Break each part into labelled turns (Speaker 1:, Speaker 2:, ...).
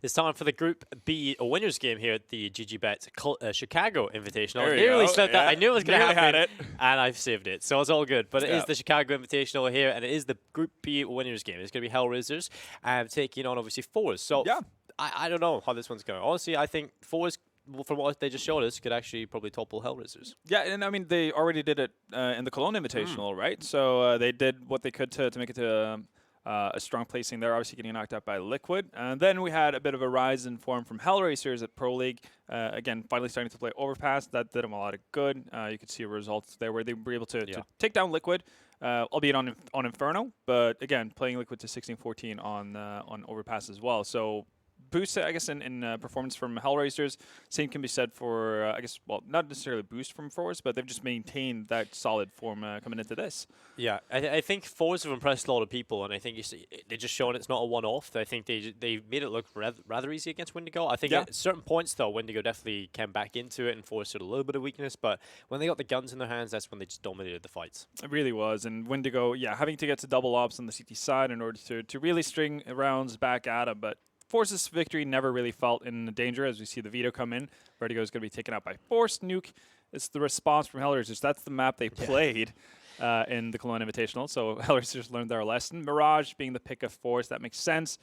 Speaker 1: It's time for the Group B winners game here at the GGBet Chicago Invitational.
Speaker 2: There
Speaker 1: I
Speaker 2: you
Speaker 1: nearly
Speaker 2: go.
Speaker 1: said that. I knew it was going to
Speaker 2: Nearly had
Speaker 1: happen,
Speaker 2: it.
Speaker 1: and I've saved it. So it's all good. But it is
Speaker 2: Yeah.
Speaker 1: the Chicago Invitational here, and it is the Group B winners game. It's going to be HellRaisers taking on, obviously, Forze. So
Speaker 2: Yeah.
Speaker 1: I don't know how this one's going. Honestly, I think Forze, from what they just showed us, could actually probably topple HellRaisers.
Speaker 2: Yeah, and I mean, they already did it in the Cologne Invitational, right? So they did what they could to make it to a strong placing there, obviously getting knocked out by Liquid. And then we had a bit of a rise in form from HellRaisers at Pro League. Again, finally starting to play Overpass. That did them a lot of good. You could see results there where they were able to take down Liquid, albeit on Inferno. But again, playing Liquid to 16-14 on Overpass as well. So boost, I guess, in performance from HellRaisers. Same can be said for, I guess, well, not necessarily boost from Forze, but they've just maintained that solid form coming into this.
Speaker 1: Yeah, I think Forze have impressed a lot of people, and I think they're just showing it's not a one-off. I think they made it look rather easy against Wendigo. I think at certain points, though, Wendigo definitely came back into it and Forze showed a little bit of weakness, but when they got the guns in their hands, that's when they just dominated the fights.
Speaker 2: It really was, and Wendigo, having to get to double ops on the CT side in order to really string rounds back at him, but Force's victory never really felt in danger as we see the veto come in. Vertigo is going to be taken out by Force. Nuke is the response from HellRaisers. That's the map they played in the Cologne Invitational. So HellRaisers learned their lesson. Mirage being the pick of Force, that makes sense.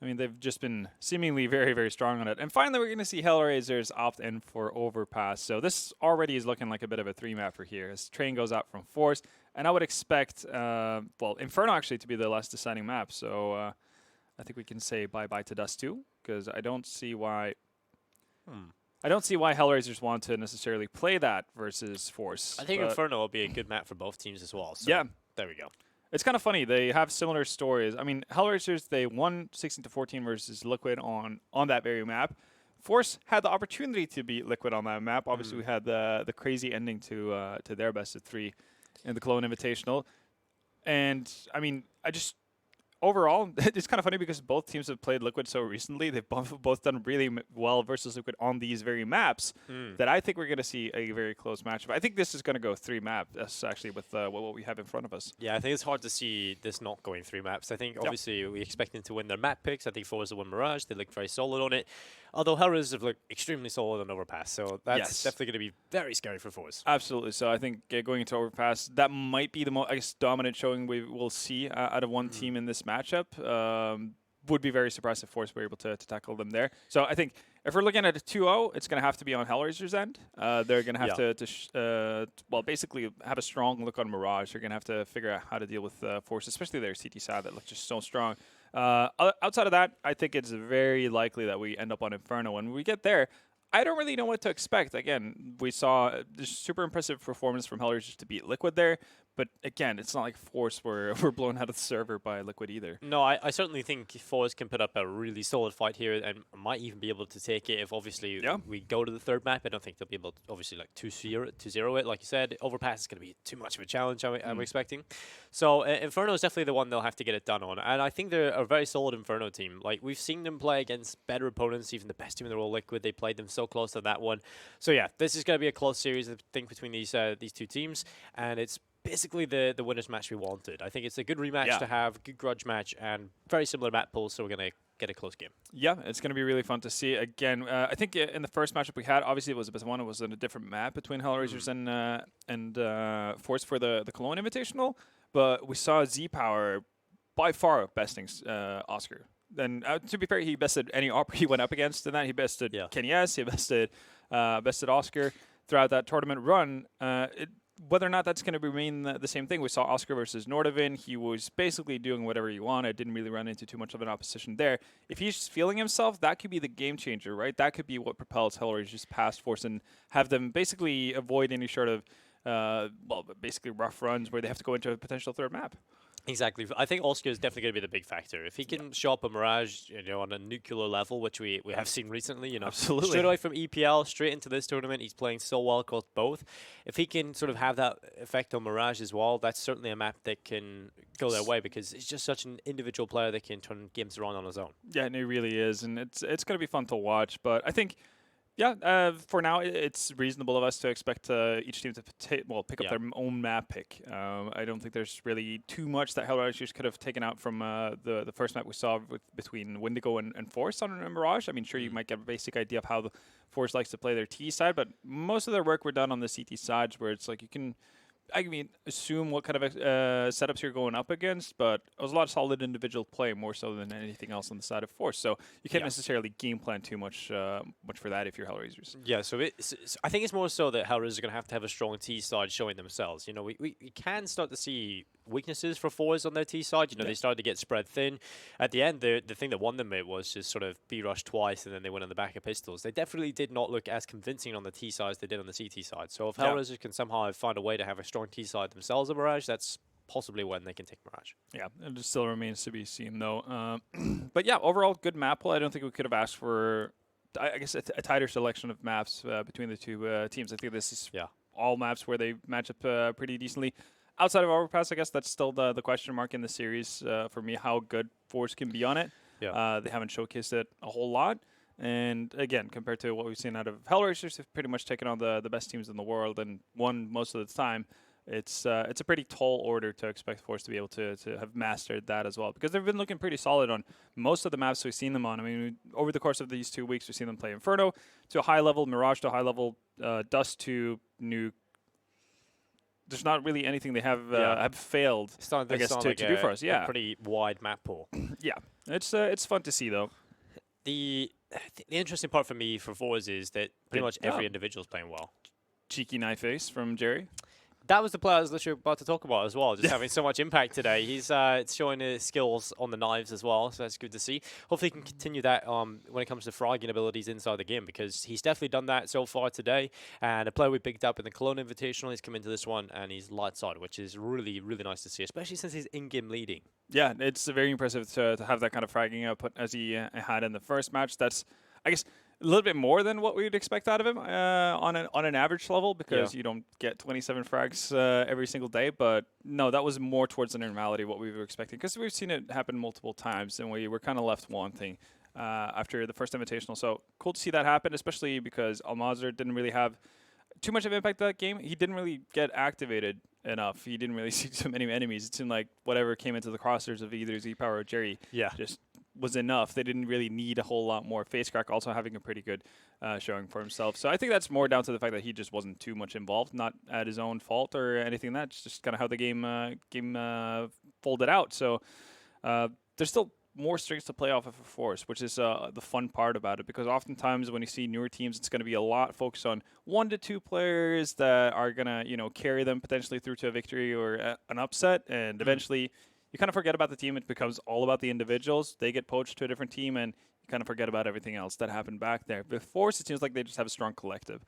Speaker 2: I mean, they've just been seemingly very, very strong on it. And finally, we're going to see HellRaisers opt in for Overpass. So this already is looking like a bit of a 3-mapper here as Train goes out from Force. And I would expect, Inferno actually to be the last deciding map. So I think we can say bye-bye to Dust 2, because I don't see why HellRaisers want to necessarily play that versus Force.
Speaker 1: I think Inferno will be a good map for both teams as well. So
Speaker 2: yeah.
Speaker 1: There we go.
Speaker 2: It's kind of funny. They have similar stories. I mean, HellRaisers, they won 16-14 versus Liquid on that very map. Force had the opportunity to beat Liquid on that map. Obviously, we had the crazy ending to their best of 3 in the Cologne Invitational. And, I mean, overall, it's kind of funny because both teams have played Liquid so recently. They've both done really well versus Liquid on these very maps that I think we're going to see a very close matchup. I think this is going to go 3 maps, actually, with what we have in front of us.
Speaker 1: Yeah, I think it's hard to see this not going 3 maps. I think, obviously, we expect them to win their map picks. I think Forze will win Mirage. They look very solid on it. Although HellRaisers have looked extremely solid on Overpass. So that's definitely going to be very scary for Forze.
Speaker 2: Absolutely. So I think going into Overpass, that might be the most dominant showing we will see out of one team in this matchup. Would be very surprised if Force were able to tackle them there. So I think if we're looking at a 2-0, it's going to have to be on HellRaisers' end. They're going to have to basically have a strong look on Mirage. They're going to have to figure out how to deal with Force, especially their CT side that looks just so strong. Outside of that, I think it's very likely that we end up on Inferno. When we get there, I don't really know what to expect. Again, we saw this super impressive performance from HellRaisers to beat Liquid there. But again, it's not like Force were blown out of the server by Liquid either.
Speaker 1: No, I certainly think Forze can put up a really solid fight here and might even be able to take it if obviously we go to the 3rd map. I don't think they'll be able to obviously like 2-0 it. Like you said, Overpass is going to be too much of a challenge, I'm expecting. So Inferno is definitely the one they'll have to get it done on. And I think they're a very solid Inferno team. Like we've seen them play against better opponents, even the best team in the world, Liquid. They played them so close to that one. So yeah, this is going to be a close series, I think, between these 2 teams. And it's basically the winner's match we wanted. I think it's a good rematch to have, good grudge match, and very similar map pools, so we're going to get a close game.
Speaker 2: Yeah, it's going to be really fun to see. Again, I think in the first matchup we had, obviously it was the best one. It was in a different map between HellRaisers and Force for the Cologne Invitational, but we saw Z-Power by far besting Oscar. Then, to be fair, he bested any opera he went up against in that. He bested Kenny S, he bested Oscar throughout that tournament run. Whether or not that's going to remain the same thing, we saw Oscar versus Nordovin. He was basically doing whatever he wanted. Didn't really run into too much of an opposition there. If he's feeling himself, that could be the game changer, right? That could be what propels HellRaisers past Force and have them basically avoid any sort of, basically rough runs where they have to go into a potential 3rd map.
Speaker 1: Exactly. I think Oscar is definitely going to be the big factor. If he can show up a Mirage, on a nuclear level, which we have seen recently,
Speaker 2: Absolutely.
Speaker 1: Straight away from EPL, straight into this tournament, he's playing so well across both. If he can sort of have that effect on Mirage as well, that's certainly a map that can go their way because he's just such an individual player that can turn games around on his own.
Speaker 2: Yeah, and he really is, and it's going to be fun to watch. But I think Yeah, for now, it's reasonable of us to expect each team to pick up their own map pick. I don't think there's really too much that HellRaisers could have taken out from the first map we saw between Wendigo and Forze on Mirage. I mean, sure, you might get a basic idea of how the Forze likes to play their T side, but most of their work were done on the CT sides, where it's like you can assume what kind of setups you're going up against, but it was a lot of solid individual play more so than anything else on the side of Force. So you can't necessarily game plan too much for that if you're HellRaisers.
Speaker 1: Yeah, so I think it's more so that HellRaisers are going to have a strong T side showing themselves. You know, we can start to see weaknesses for Force on their T side. You know, they started to get spread thin. At the end, the thing that won them it was just sort of B-rush twice, and then they went on the back of pistols. They definitely did not look as convincing on the T side as they did on the CT side. So if HellRaisers can somehow find a way to have a strong T side themselves in Mirage, that's possibly when they can take Mirage.
Speaker 2: Yeah, it still remains to be seen, though. But yeah, overall, good map play. I don't think we could have asked for, I guess, a tighter selection of maps between the two teams. I think this is all maps where they match up pretty decently. Outside of Overpass, I guess that's still the question mark in the series for me, how good Force can be on it. Yeah. They haven't showcased it a whole lot. And again, compared to what we've seen out of HellRaisers, they've pretty much taken on the best teams in the world and won most of the time. It's a pretty tall order to expect Force to be able to have mastered that as well, because they've been looking pretty solid on most of the maps we've seen them on. I mean, over the course of these 2 weeks, we've seen them play Inferno to a high level, Mirage to a high level, Dust to Nuke. There's not really anything they have failed, I guess, to do for us. Yeah,
Speaker 1: a pretty wide map pool.
Speaker 2: Yeah, it's fun to see though.
Speaker 1: The interesting part for me for Forze is that pretty much every individual is playing well.
Speaker 2: Cheeky knife face from Jerry.
Speaker 1: That was the player I was literally about to talk about as well, just having so much impact today. He's showing his skills on the knives as well, so that's good to see. Hopefully he can continue that when it comes to fragging abilities inside the game, because he's definitely done that so far today. And a player we picked up in the Cologne Invitational, he's come into this one, and he's lights out, which is really, really nice to see, especially since he's in-game leading. Yeah,
Speaker 2: it's very impressive to have that kind of fragging output as he had in the first match. That's, I guess, a little bit more than what we would expect out of him on an average level, because you don't get 27 frags every single day. But no, that was more towards the normality what we were expecting, because we've seen it happen multiple times, and we were kind of left wanting after the first Invitational. So cool to see that happen, especially because Almazer didn't really have too much of impact that game. He didn't really get activated enough. He didn't really see too many enemies. It seemed like whatever came into the crosshairs of either Z-Power or Jerry just was enough. They didn't really need a whole lot more. FaceCrack also having a pretty good showing for himself. So I think that's more down to the fact that he just wasn't too much involved, not at his own fault or anything. That's just kind of how the game folded out. So there's still more strings to play off of a Force, which is the fun part about it, because oftentimes when you see newer teams, it's going to be a lot focused on 1 to 2 players that are going to carry them potentially through to a victory or an upset, and eventually you kind of forget about the team. It becomes all about the individuals. They get poached to a different team, and you kind of forget about everything else that happened back there. With Force, it seems like they just have a strong collective.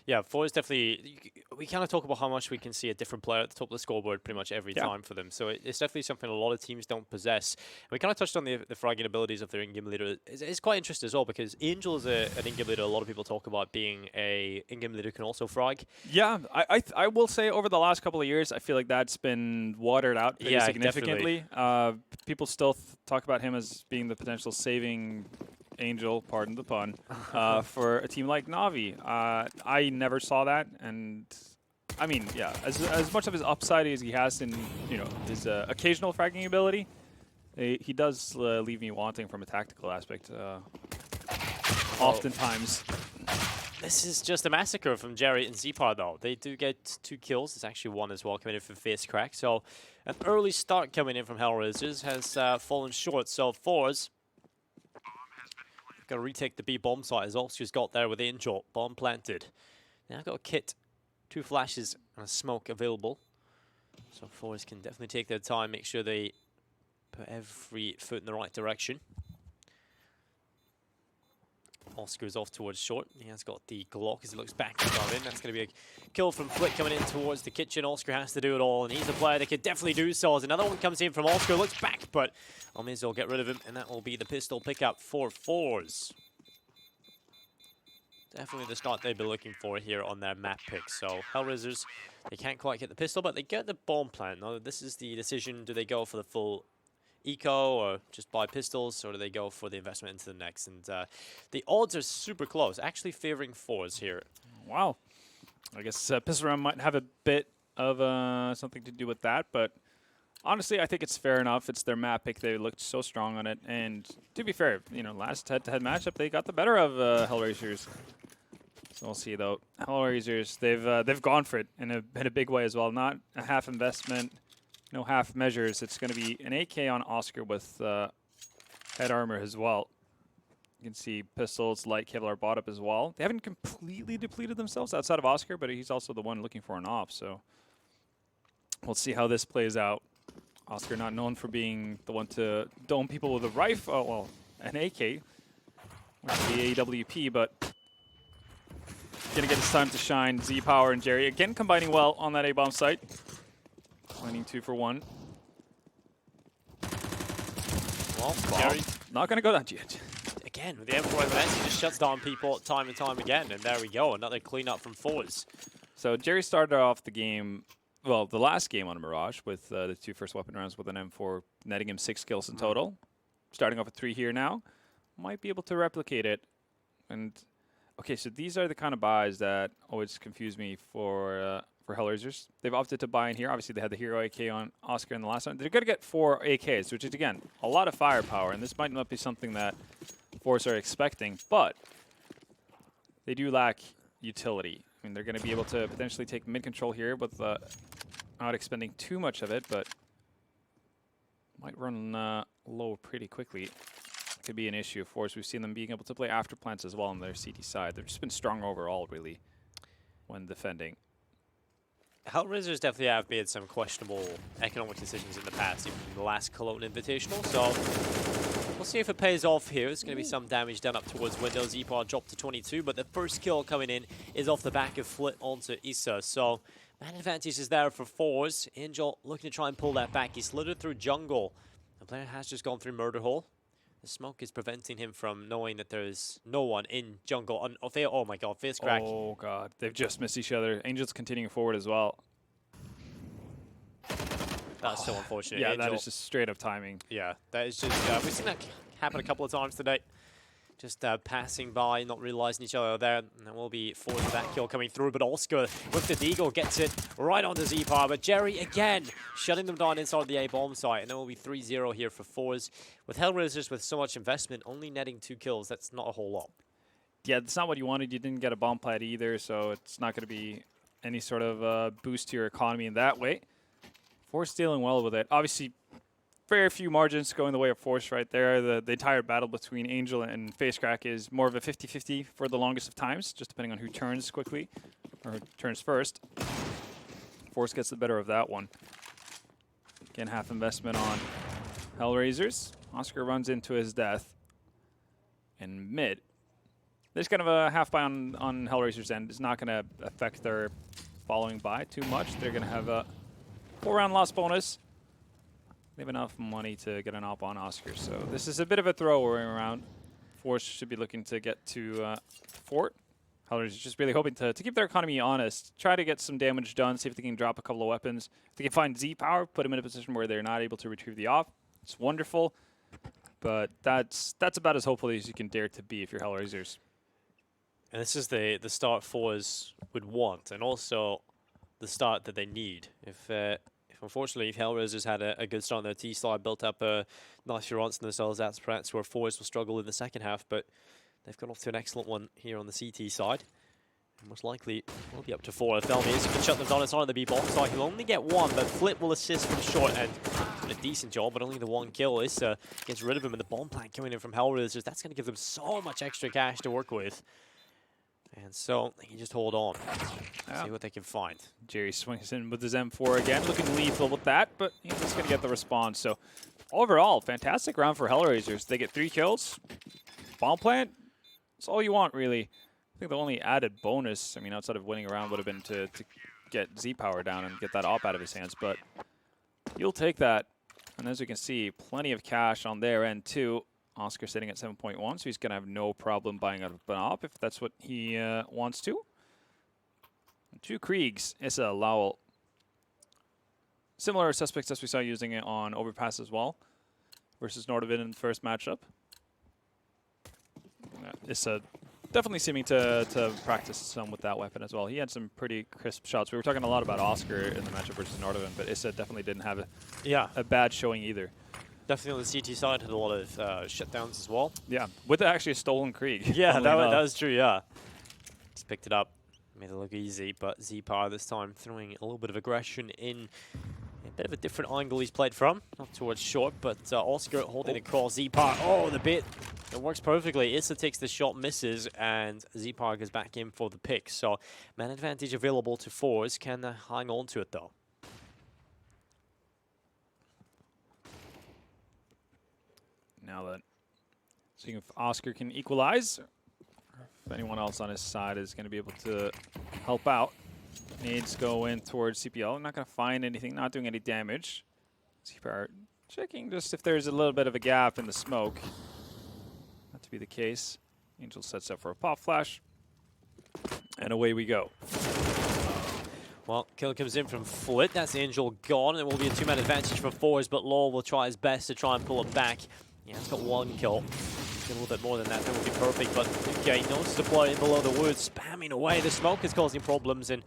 Speaker 2: Yeah, Force definitely, we kind of talk about how much we can see a different player at the top of the scoreboard pretty much every time for them. So it's definitely something a lot of teams don't possess. And we kind of touched on the fragging abilities of their in-game leader. It's quite interesting as well, because Angel is an in-game leader. A lot of people talk about being a in-game leader can also frag. Yeah, I will say over the last couple of years, I feel like that's been watered out pretty significantly. People still talk about him as being the potential saving Angel, pardon the pun, for a team like Na'Vi. I never saw that, and I mean, yeah, as much of his upside as he has in his occasional fragging ability, he does leave me wanting from a tactical aspect. Oftentimes. This is just a massacre from Jerry and Zepar, though. They do get 2 kills. It's actually 1 as well coming in for FaceCrack. So an early start coming in from HellRaisers has fallen short. So Forze got to retake the B bomb site as Oscar's got there with Angel. Bomb planted. Now got a kit, 2 flashes and a smoke available. So Forze can definitely take their time, make sure they put every foot in the right direction. Oscar's off towards short. He has got the Glock as he looks back to dive in. That's going to be a kill from Flick coming in towards the kitchen. Oscar has to do it all, and he's a player that could definitely do so. As another one comes in from Oscar, looks back, but Almazer will get rid of him, and that will be the pistol pickup for Forze. Definitely the start they'd be looking for here on their map pick. So HellRaisers, they can't quite get the pistol, but they get the bomb plant. Now this is the decision: do they go for the full
Speaker 1: eco or just buy pistols, or do they go for the investment into the next? And the odds are super close, actually favoring Forze here.
Speaker 2: Wow. I guess pistol round might have a bit of something to do with that, but honestly, I think it's fair enough. It's their map pick. They looked so strong on it, and to be fair, you know, last head-to-head matchup, they got the better of HellRaisers. So we'll see though. HellRaisers, they've gone for it in a big way as well. Not a half investment, no half measures. It's going to be an AK on Oscar with head armor as well. You can see pistols, light Kevlar bought up as well. They haven't completely depleted themselves outside of Oscar, but he's also the one looking for an off. So we'll see how this plays out. Oscar not known for being the one to dome people with a rifle, oh, well, an AK, with the AWP, but gonna get his time to shine. Z-Power and Jerry again combining well on that A-bomb site. Winning 2 for 1.
Speaker 1: Well, Jerry
Speaker 2: not gonna go that yet.
Speaker 1: Again, with the M4 events, he just shuts down people time and time again, and there we go, another cleanup from Forze.
Speaker 2: So Jerry started off the game, well, the last game on Mirage with the 2 first weapon rounds with an M4, netting him 6 kills in total. Starting off with 3 here now. Might be able to replicate it. And okay, so these are the kind of buys that always confuse me for HellRaisers. They've opted to buy in here. Obviously, they had the Hero AK on Oscar in the last one. They're going to get 4 AKs, which is, again, a lot of firepower. And this might not be something that Forze are expecting, but they do lack utility. I mean, they're going to be able to potentially take mid-control here with not expending too much of it, but might run low pretty quickly. Could be an issue for us. We've seen them being able to play after plants as well on their CT side. They've just been strong overall, really, when defending.
Speaker 1: HellRaisers definitely have made some questionable economic decisions in the past, even in the last Cologne Invitational, so we'll see if it pays off here. There's going to be some damage done up towards window. Z-Power dropped to 22, but the first kill coming in is off the back of Flit onto Issa, so man advantage is there for Forze. Angel looking to try and pull that back. He slithered through jungle. The player has just gone through murder hole. The smoke is preventing him from knowing that there is no one in jungle. Oh my god, face crack.
Speaker 2: Oh god, they've just missed each other. Angel's continuing forward as well.
Speaker 1: That's so unfortunate.
Speaker 2: Yeah,
Speaker 1: Angel,
Speaker 2: that is just straight up timing.
Speaker 1: Yeah, that is just, we've seen that happen a couple of times today. Just passing by, not realizing each other there. And there will be Forze with that kill coming through, but Oscar with the Deagle gets it right onto Z-Power. But Jerry again shutting them down inside the A-bomb site, and there will be 3-0 here for Forze. With HellRaisers with so much investment, only netting 2 kills, that's not a whole lot.
Speaker 2: Yeah, that's not what you wanted. You didn't get a bomb plat either, so it's not going to be any sort of boost to your economy in that way. Forze dealing well with it. Obviously, very few margins going the way of Forze right there. The entire battle between Angel and Facecrack is more of a 50-50 for the longest of times, just depending on who turns quickly or who turns first. Forze gets the better of that one. Again, half investment on HellRaisers. Oscar runs into his death in mid. There's kind of a half buy on HellRaisers' end. It's not going to affect their following buy too much. They're going to have a 4-round loss bonus. They have enough money to get an op on Oscar, so this is a bit of a throwaway around. Forze should be looking to get to Fort. HellRaisers just really hoping to keep their economy honest, try to get some damage done, see if they can drop a couple of weapons. If they can find Z-Power, put them in a position where they're not able to retrieve the op, it's wonderful. But that's about as hopeful as you can dare to be if you're HellRaisers.
Speaker 1: And this is the start Forze would want, and also the start that they need. If unfortunately HellRaisers had a good start on their T side, built up a nice assurance in themselves, that's perhaps where Forze will struggle in the second half, but they've got off to an excellent one here on the CT side. And most likely will be up to 4. If Delmius can shut them down inside on the B-bomb side, he'll only get 1, but Flip will assist from short and doing a decent job, but only the 1 kill. Issa gets rid of him, and the bomb plant coming in from HellRaisers, that's going to give them so much extra cash to work with. And so they can just hold on, see what they can find.
Speaker 2: Jerry swings in with his M4 again, looking lethal with that, but he's just going to get the response. So overall, fantastic round for HellRaisers. They get 3 kills. Bomb plant, that's all you want, really. I think the only added bonus, I mean, outside of winning a round, would have been to get Z-Power down and get that op out of his hands, but you'll take that. And as you can see, plenty of cash on their end, too. Oscar sitting at 7.1, so he's going to have no problem buying out an op if that's what he wants to. 2 Kriegs, Issa, Lowell. Similar suspects as we saw using it on Overpass as well. versus Nordavind in the first matchup. Issa definitely seeming to practice some with that weapon as well. He had some pretty crisp shots. We were talking a lot about Oscar in the matchup versus Nordavind, but Issa definitely didn't have a bad showing either.
Speaker 1: Definitely on the CT side, had a lot of shutdowns as well.
Speaker 2: Yeah, with actually a stolen Krieg.
Speaker 1: Yeah, that was true, yeah. Just picked it up, made it look easy, but Z-Power this time throwing a little bit of aggression in a bit of a different angle he's played from. Not towards short, but Oscar holding across Z-Power. Oh, the bit. It works perfectly. Issa takes the shot, misses, and Z-Power goes back in for the pick. So, man advantage available to Forze. Can hang on to it, though.
Speaker 2: Now that, seeing if Oscar can equalize, or if anyone else on his side is going to be able to help out. Needs go in towards CPL. I'm not going to find anything, not doing any damage. Z-Power checking just if there's a little bit of a gap in the smoke. Not to be the case. Angel sets up for a pop flash. And away we go.
Speaker 1: Well, kill comes in from Flit. That's Angel gone. It will be a two-man advantage for Forze, but Law will try his best to try and pull it back. Yeah, he's got one kill. A little bit more than that would be perfect, but okay, notice the play below the woods, spamming away. The smoke is causing problems, and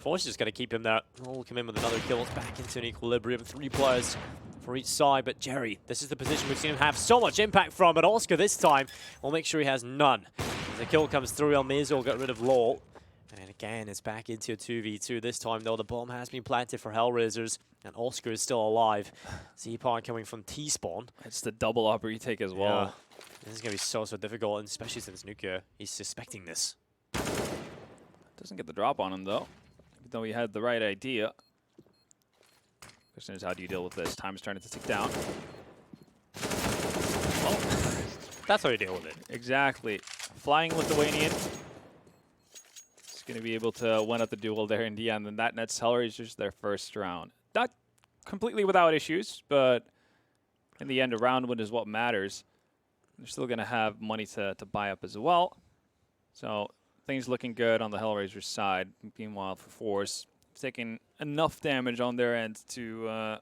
Speaker 1: Forze just got to keep him there. Will come in with another kill. It's back into an equilibrium. 3 players for each side, but Jerry, this is the position we've seen him have so much impact from, but Oscar this time will make sure he has none. As the kill comes through, Almizo will get rid of Law. And again, it's back into a 2v2. This time, though, the bomb has been planted for HellRaisers, and Oscar is still alive. Z-Power coming from T-spawn.
Speaker 2: It's the double up retake as well.
Speaker 1: Yeah. This is going to be so difficult, and especially since Nuka, he's suspecting this.
Speaker 2: Doesn't get the drop on him, though, even though he had the right idea. Question is, how do you deal with this? Time is starting to tick down.
Speaker 1: Well, that's how you deal with it.
Speaker 2: Exactly. Flying Lithuanian. He's going to be able to win up the duel there in the end, and that nets HellRaisers their first round. Not completely without issues, but in the end, a round win is what matters. They're still going to have money to buy up as well. So things looking good on the HellRaisers side. Meanwhile, for Forze, taking enough damage on their end to,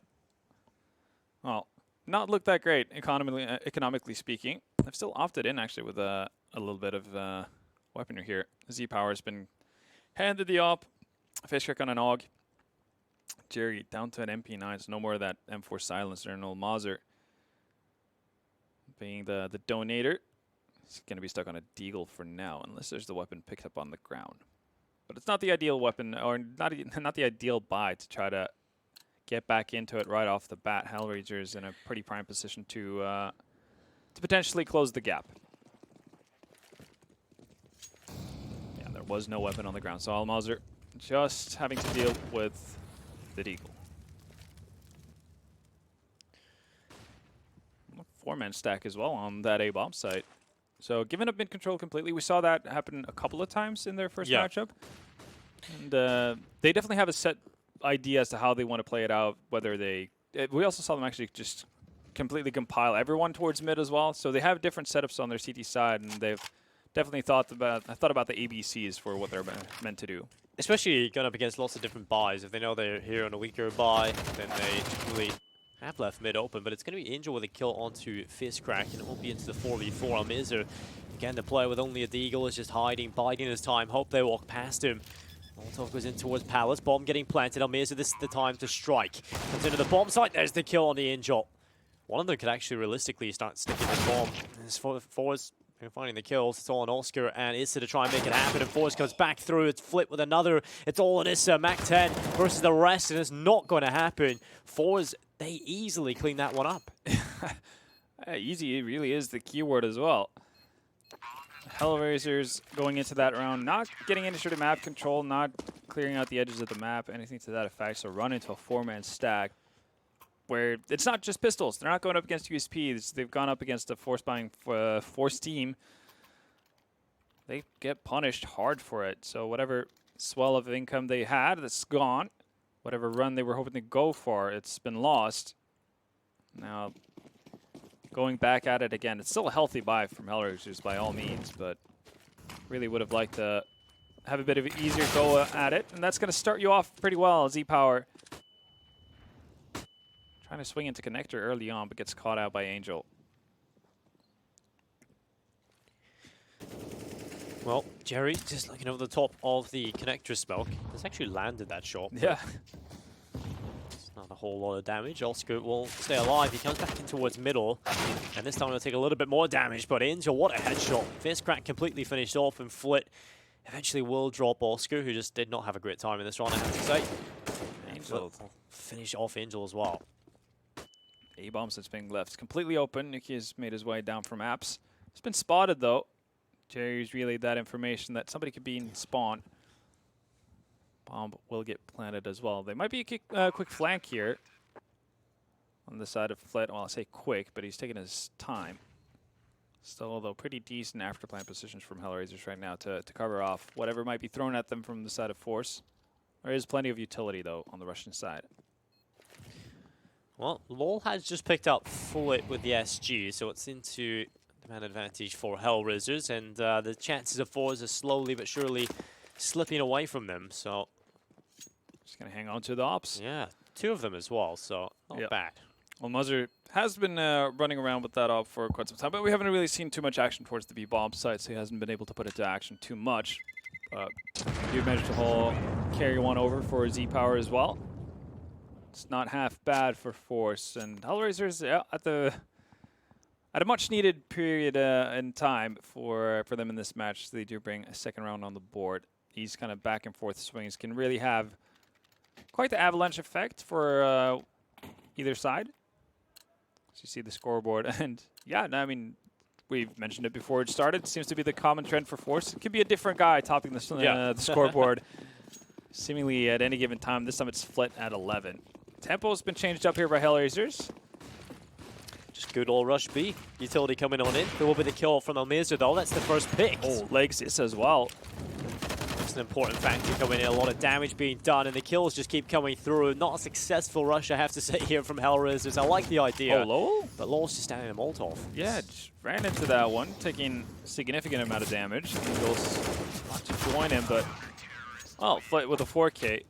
Speaker 2: well, not look that great economically speaking. I've still opted in, actually, with a little bit of weaponry here. Z-Power has been handed the op. Fish kick on an AUG. Jerry down to an MP9, so no more of that M4 silencer and old Mauser. Being the donator, he's going to be stuck on a deagle for now, unless there's the weapon picked up on the ground. But it's not the ideal weapon, or not the ideal buy to try to get back into it right off the bat. HellRaisers in a pretty prime position to potentially close the gap. Yeah, there was no weapon on the ground, so Almauser just having to deal with the deagle. 4-man stack as well on that A-bomb site. So giving up mid-control completely. We saw that happen a couple of times in their first matchup. And they definitely have a set idea as to how they want to play it out, whether they... we also saw them actually just completely compile everyone towards mid as well. So they have different setups on their CT side, and they've definitely thought about the ABCs for what they're meant to do.
Speaker 1: Especially going up against lots of different buys. If they know they're here on a weaker buy, then they really have left mid open. But it's going to be Angel with a kill onto Fistcrack, and it will be into the 4v4. Almizer, again, the player with only a deagle is just hiding, biding his time. Hope they walk past him. Molotov goes in towards Palace. Bomb getting planted. Almizer, this is the time to strike. Comes into the bomb site. There's the kill on the Angel. One of them could actually realistically start sticking the bomb. As Forze finding the kills, it's all on Oscar and Issa to try and make it happen. And Forze comes back through. It's Flip with another. It's all on Issa. Mac 10 versus the rest, and it's not going to happen. Forze, they easily clean that one up.
Speaker 2: Easy really is the keyword as well. HellRaisers going into that round, not getting any sort of map control, not clearing out the edges of the map, anything to that effect. So run into a 4-man stack where it's not just pistols. They're not going up against USPs. They've gone up against a force-buying Force team. They get punished hard for it. So whatever swell of income they had, that's gone. Whatever run they were hoping to go for, it's been lost. Now, going back at it again, it's still a healthy buy from HellRaisers by all means, but really would have liked to have a bit of an easier go at it. And that's going to start you off pretty well, Z-Power. Trying to swing into connector early on, but gets caught out by Angel.
Speaker 1: Well, Jerry just looking over the top of the connector smoke. Has actually landed that shot.
Speaker 2: Yeah.
Speaker 1: It's not a whole lot of damage. Oscar will stay alive. He comes back in towards middle. And this time he'll take a little bit more damage. But Angel, what a headshot. Fist crack completely finished off, and Flit eventually will drop Oscar, who just did not have a great time in this round, I have to say.
Speaker 2: Angel.
Speaker 1: Finish off Angel as well.
Speaker 2: A-bomb since being left completely open. Nuki has made his way down from apps. He's been spotted though. Jerry's relayed that information that somebody could be in spawn. Bomb will get planted as well. They might be a quick flank here on the side of Flit. Well, I'll say quick, but he's taking his time. Still, though, pretty decent after plant positions from HellRaisers right now to cover off whatever might be thrown at them from the side of Forze. There is plenty of utility, though, on the Russian side.
Speaker 1: Well, LoL has just picked up Flit with the SG, so it's into the man advantage for HellRaisers, and the chances of Forze are slowly but surely slipping away from them, so...
Speaker 2: Just going to hang on to the ops.
Speaker 1: Yeah, 2 of them as well, so not bad.
Speaker 2: Well, Muzzer has been running around with that op for quite some time, but we haven't really seen too much action towards the B-bomb side, so he hasn't been able to put it to action too much. You've managed to carry one over for Z-Power as well. It's not half bad for Force, and HellRaisers at a much-needed period in time for them in this match. They do bring a second round on the board. These kind of back and forth swings can really have quite the avalanche effect for either side. So you see the scoreboard, and yeah, no, I mean, we've mentioned it before it started. It seems to be the common trend for Force. It could be a different guy topping the scoreboard, seemingly at any given time. This time it's Flit at 11. Tempo has been changed up here by HellRaisers.
Speaker 1: Just good old rush B. Utility coming on in. There will be the kill from Almeza though. That's the first pick.
Speaker 2: Oh, legs is as well.
Speaker 1: That's an important factor coming in. A lot of damage being done, and the kills just keep coming through. Not a successful rush, I have to say, here from HellRaisers. I like the idea.
Speaker 2: Oh, Lowell?
Speaker 1: But Lowell's just standing a Molotov.
Speaker 2: Yeah, just ran into that one, taking a significant amount of damage. Angels want to join him, but well, Flit with a 4K. It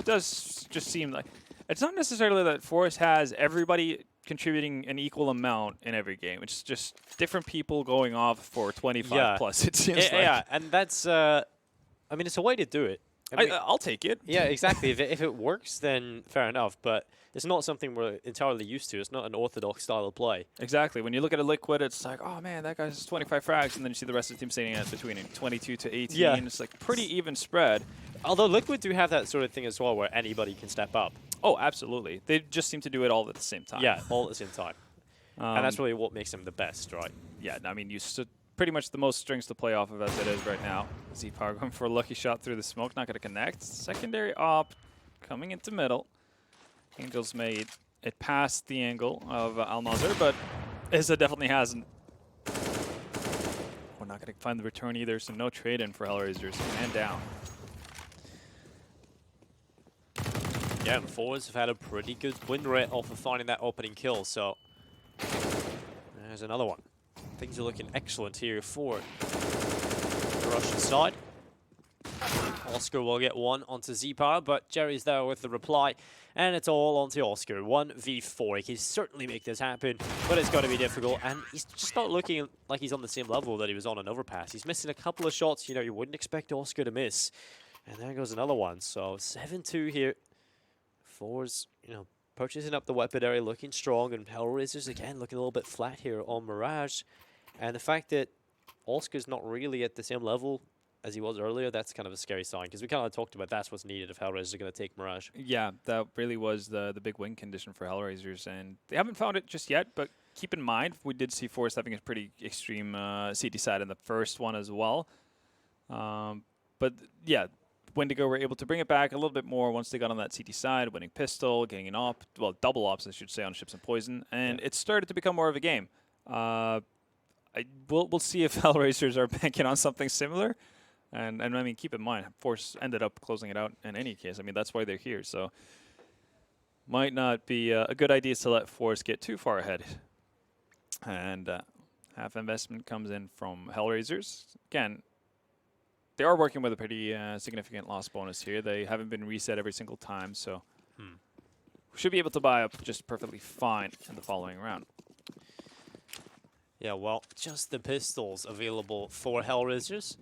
Speaker 2: does just seem like it's not necessarily that Force has everybody contributing an equal amount in every game. It's just different people going off for 25 plus, it seems like.
Speaker 1: Yeah, and that's, I mean, it's a way to do it.
Speaker 2: I'll take it.
Speaker 1: Yeah, exactly. if it works, then fair enough. But it's not something we're entirely used to. It's not an orthodox style of play.
Speaker 2: Exactly. When you look at a Liquid, it's like, oh man, that guy's 25 frags, and then you see the rest of the team sitting at between 22 to 18.
Speaker 1: Yeah.
Speaker 2: It's like pretty even spread.
Speaker 1: Although Liquid do have that sort of thing as well, where anybody can step up.
Speaker 2: Oh, absolutely. They just seem to do it all at the same time.
Speaker 1: Yeah, all at the same time. And that's really what makes them the best, right?
Speaker 2: Yeah, I mean, you stood pretty much the most strings to play off of as it is right now. Z-Power going for a lucky shot through the smoke, not going to connect. Secondary op coming into middle. Angels made it past the angle of Almazar, but Izza definitely hasn't. We're not going to find the return either, so no trade-in for HellRaisers. Man down.
Speaker 1: Yeah, and Forze have had a pretty good win rate off of finding that opening kill, so there's another one. Things are looking excellent here for the Russian side. Oscar will get one onto Z-Power, but Jerry's there with the reply, and it's all onto Oscar. 1v4. He can certainly make this happen, but it's going to be difficult, and he's just not looking like he's on the same level that he was on Overpass. He's missing a couple of shots, you know, you wouldn't expect Oscar to miss. And there goes another one. So 7-2 here. Forze, you know, purchasing up the weapon area, looking strong, and HellRaisers again looking a little bit flat here on Mirage. And the fact that Oscar's not really at the same level as he was earlier, that's kind of a scary sign, because we kind of talked about that's what's needed if HellRaisers are going to take Mirage.
Speaker 2: Yeah, that really was the big win condition for HellRaisers, and they haven't found it just yet, but keep in mind, we did see Forze having a pretty extreme CT side in the first one as well. But yeah, Wendigo were able to bring it back a little bit more once they got on that CT side, winning pistol, getting an op, well, double ops, I should say, on Ships and Poison, and it started to become more of a game. We'll see if HellRaisers are banking on something similar. And I mean, keep in mind, Force ended up closing it out in any case. I mean, that's why they're here. So might not be a good idea to let Force get too far ahead. And half investment comes in from HellRaisers. Again, they are working with a pretty significant loss bonus here. They haven't been reset every single time. So should be able to buy up just perfectly fine in the following round.
Speaker 1: Yeah, well, just the pistols available for HellRaisers.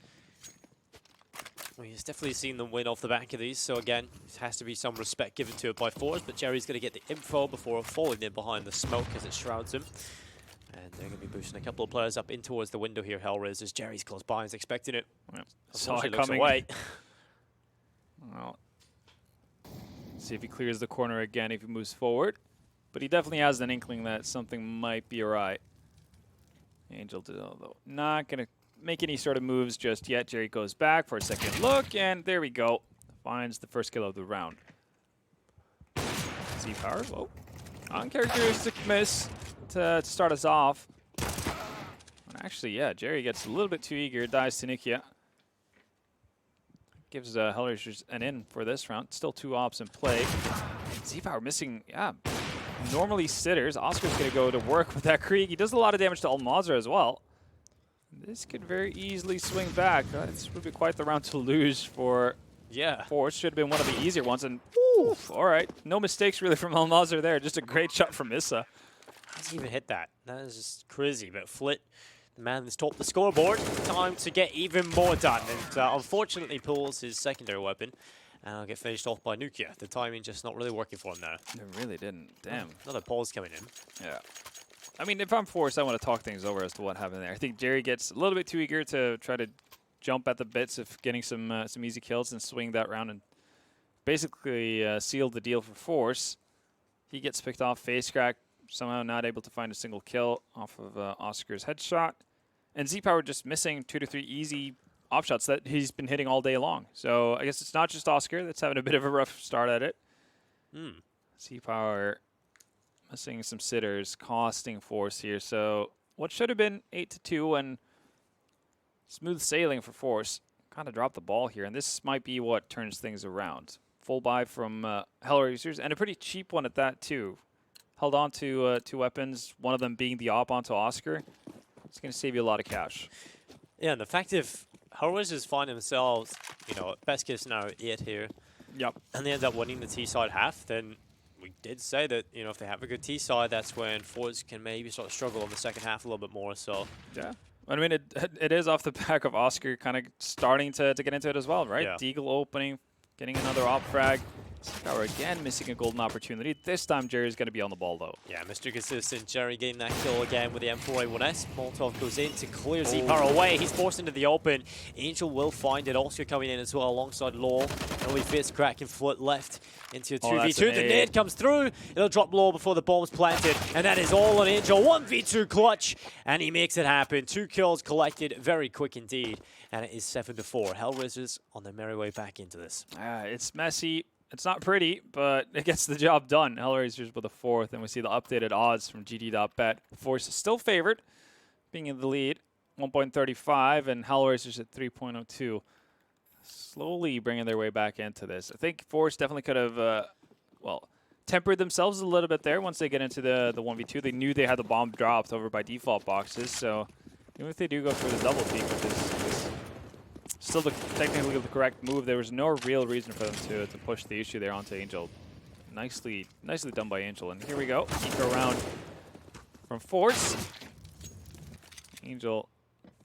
Speaker 1: We've definitely seen them win off the back of these, so again, there has to be some respect given to it by Forze, but Jerry's going to get the info before falling in behind the smoke as it shrouds him. And they're going to be boosting a couple of players up in towards the window here, HellRaisers. Jerry's close by, he's expecting it.
Speaker 2: Yep. Saw it
Speaker 1: looks
Speaker 2: coming.
Speaker 1: Away.
Speaker 2: Well, see if he clears the corner again if he moves forward. But he definitely has an inkling that something might be awry. Angel, although not going to make any sort of moves just yet. Jerry goes back for a second look, and there we go. Finds the first kill of the round. Z-Power, whoa. Uncharacteristic miss to start us off. And actually, yeah, Jerry gets a little bit too eager, dies to Nikia. Gives HellRaisers an in for this round. Still 2 ops in play. Z-Power missing, yeah, normally sitters. Oscar's going to go to work with that Krieg. He does a lot of damage to Almanzar as well. This could very easily swing back. This would be quite the round to lose for Forze. Should have been one of the easier ones. And oof, all right, no mistakes really from Almanzar there. Just a great shot from Issa.
Speaker 1: How does he even hit that? That is just crazy. But Flit, the man that's topped the scoreboard, time to get even more done. And unfortunately pulls his secondary weapon. And I'll get finished off by Nukia. The timing just not really working for him there.
Speaker 2: It really didn't. Damn.
Speaker 1: Another pause coming in.
Speaker 2: Yeah. I mean, if I'm Forze, I want to talk things over as to what happened there. I think Jerry gets a little bit too eager to try to jump at the bits of getting some easy kills and swing that round and basically seal the deal for Forze. He gets picked off, face crack, somehow not able to find a single kill off of Oscar's headshot. And Z-Power just missing 2 to 3 easy op shots that he's been hitting all day long. So I guess it's not just Oscar that's having a bit of a rough start at it. Z-Power missing some sitters, costing Forze here. So what should have been 8-2 and smooth sailing for Forze kind of dropped the ball here. And this might be what turns things around. Full buy from HellRaisers, and a pretty cheap one at that too. Held on to 2 weapons, one of them being the op onto Oscar. It's going to save you a lot of cash.
Speaker 1: Yeah, and the fact if HellRaisers find themselves, you know, best case scenario 8 here, and they end up winning the T-side half, then we did say that, you know, if they have a good T-side, that's when Forze can maybe sort of struggle in the second half a little bit more, so.
Speaker 2: Yeah. I mean, it is off the back of Oscar kind of starting to get into it as well, right?
Speaker 1: Yeah.
Speaker 2: Deagle opening, getting another op frag. Power again missing a golden opportunity. This time Jerry's going to be on the ball though.
Speaker 1: Yeah, Mr. Consistent. Jerry getting that kill again with the M4A1S. Molotov goes in to clear Z-Power away. He's forced into the open. Angel will find it. Oscar coming in as well alongside Law. Only fist cracking Foot left into a 2v2. The nade comes through. It'll drop Law before the bomb's planted. And that is all on Angel. 1v2 clutch. And he makes it happen. 2 kills collected very quick indeed. And it is 7-4. HellRaisers on their merry way back into this.
Speaker 2: It's messy. It's not pretty, but it gets the job done. HellRaisers with a 4th, and we see the updated odds from GD.bet. Forze is still favored, being in the lead, 1.35, and HellRaisers at 3.02. Slowly bringing their way back into this. I think Forze definitely could have, tempered themselves a little bit there once they get into the 1v2. They knew they had the bomb dropped over by default boxes, so even if they do go for the double peek, which is still technically the correct move, there was no real reason for them to push the issue there onto Angel. Nicely done by Angel. And here we go. Eco round from Forze. Angel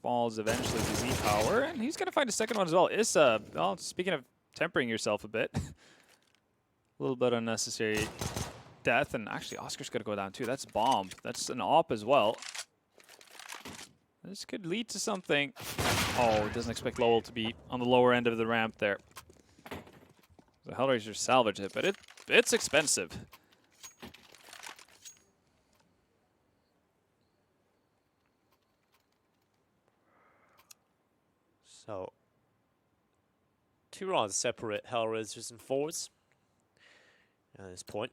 Speaker 2: falls eventually to Z-Power, and he's going to find a second one as well. Issa, well, speaking of tempering yourself a bit, a little bit unnecessary death, and actually Oscar's going to go down too. That's bomb. That's an op as well. This could lead to something. Oh, doesn't expect Lowell to be on the lower end of the ramp there. The HellRaisers salvaged it, but it's expensive.
Speaker 1: So, 2 rounds separate HellRaisers and Forze. At this point,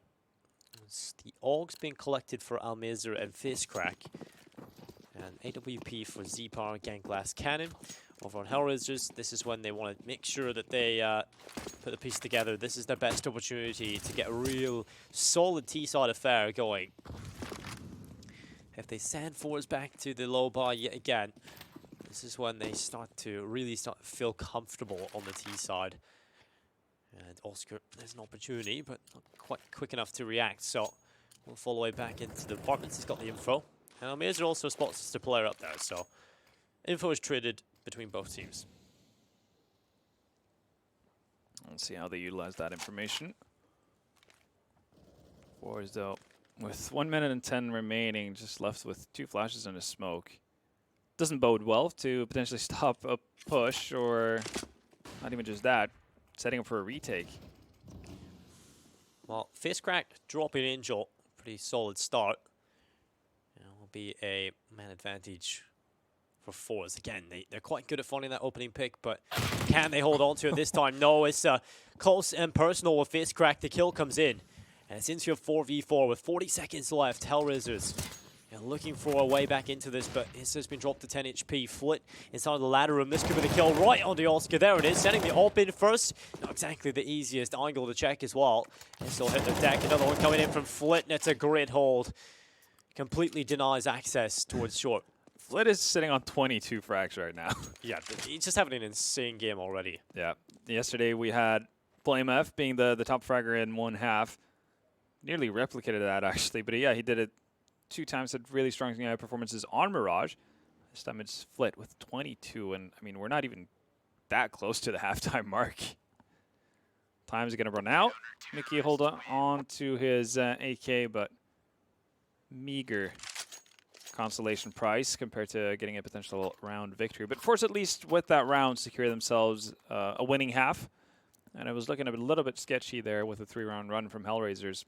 Speaker 1: it's the AUGs being collected for Almanzar and Facecrack. And AWP for Z-Power Gangblast Cannon. Over on HellRaisers, this is when they want to make sure that they put the piece together. This is their best opportunity to get a real solid T-side affair going. If they send Forze back to the low bar yet again, this is when they really start to feel comfortable on the T-side. And Oscar, there's an opportunity, but not quite quick enough to react. So we'll follow way back into the apartments. He's got the info. And Almirza also spots the player up there. So info is traded between both teams.
Speaker 2: Let's see how they utilize that information. Forze, though, with 1 minute and 10 remaining, just left with 2 flashes and a smoke. Doesn't bode well to potentially stop a push, or not even just that, setting up for a retake.
Speaker 1: Well, Facecrack dropping Angel, pretty solid start. It will be a man advantage for Forze. Again, they're quite good at finding that opening pick, but can they hold on to it this time? No, it's close and personal with Facecrack. The kill comes in, and it's into a 4v4 with 40 seconds left. HellRaisers looking for a way back into this, but it's just been dropped to 10 HP. Flit inside the ladder room. This could be the kill right on the Oscar. There it is, sending the AWP in first. Not exactly the easiest angle to check as well. They still hit the deck. Another one coming in from Flit, and it's a grid hold. Completely denies access towards short.
Speaker 2: Flit is sitting on 22 frags right now.
Speaker 1: Yeah, he's just having an insane game already.
Speaker 2: Yeah. Yesterday we had Flame F being the top fragger in 1 half. Nearly replicated that, actually. But yeah, he did it 2 times, had really strong performances on Mirage. This time it's Flit with 22. And, I mean, we're not even that close to the halftime mark. Time's going to run out. Mickey hold on to his AK, but meager consolation prize compared to getting a potential round victory. But Forze, at least with that round, secure themselves a winning half. And it was looking a little bit sketchy there with a 3-round run from HellRaisers.